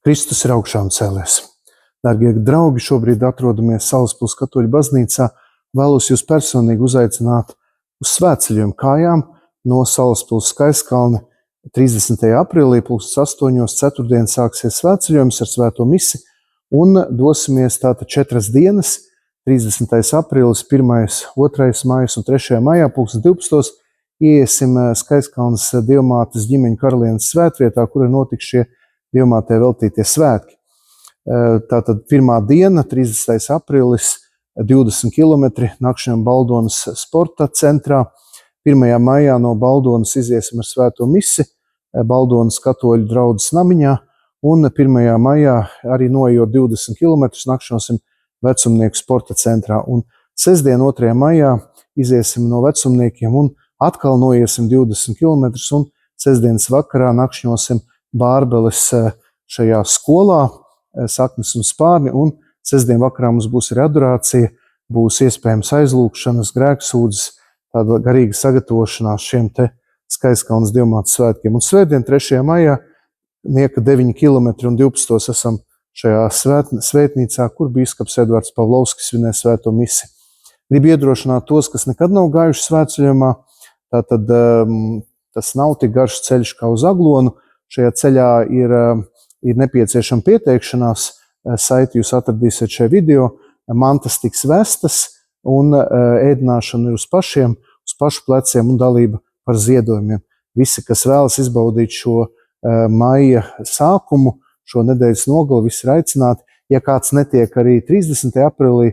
Kristus ir augšām cēlies. Darbie draugi, šobrīd atrodamies Salaspils Katoļu baznīcā. Vēlos jūs personīgi uzaicināt uz svētceļojumu kājām no Salaspils Skaistkalna 30. aprīlī 8:00 ceturtdien sāksies svētceļojums ar svēto misi un dosimies tātad 4 dienas, 30. aprīlis, 1., 2. maijs un 3. maijā 12:00 iesim Skaistkalnas Dievmātes ģimeņu karalienes svētvietā, kur notiks šie Dievmātei veltītie svētki. Tātad pirmā diena, 30. aprīlis, 20 km nakšņojam Baldonas sporta centrā. 1. maijā no Baldonas iziesim ar svēto misi Baldonas katoļu draudzes namiņā, un 1. maijā arī noejot 20 km nakšņosim Vecumnieku sporta centrā. Un sestdien, 2. maijā iziesim no Vecumniekiem un atkal noiesim 20 km un sestdienas vakarā nakšņosim Bārbeles šajā skolā, Saknes un Spārni, un sestdien vakarā mums būs arī adorācija, būs iespējams aizlūgšanas, grēksūdzes, tāda garīga sagatavošanās šiem te Skaistkalnas Dievmātes svētkiem. Un svētdien, 3. maijā, nieka 9 km un 12:00 esam šajā svētnīcā, kur bīskaps Edvards Pavlovskis svinē svēto misi. Gribu iedrošināt tos, kas nekad nav gājuši svētceļojumā, tātad tas nav tik garš ceļš kā uz Aglonu. Šajā ceļā ir nepieciešama pieteikšanās, saiti jūs atradīsiet šajā video, mantas tiks vestas un ēdināšana ir uz pašu pleciem un dalība par ziedojumiem. Visi, kas vēlas izbaudīt šo maija sākumu, šo nedēļas nogali, visi ir aicināti. Ja kāds netiek arī 30. aprīlī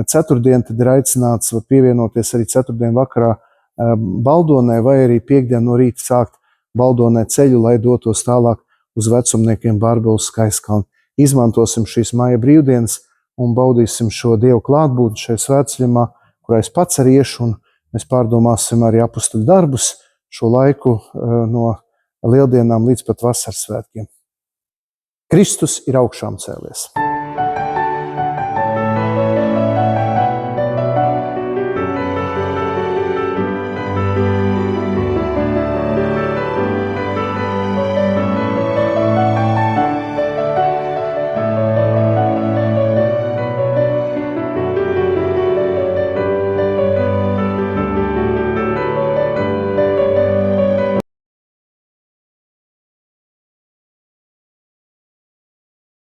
ceturtdien, tad ir aicināts pievienoties arī ceturtdien vakarā Baldonē vai arī piekdien no rīta sākt Baldonē ceļu, lai dotos tālāk uz Vecumniekiem Bārbeles Skaistkalni. Izmantosim šīs maija brīvdienas un baudīsim šo Dievu klātbūtni šajā svētceļojumā, kurā es pats arī iešu, un mēs pārdomāsim arī apustuļu darbus šo laiku no lieldienām līdz pat vasaras svētkiem. Kristus ir augšām cēlies.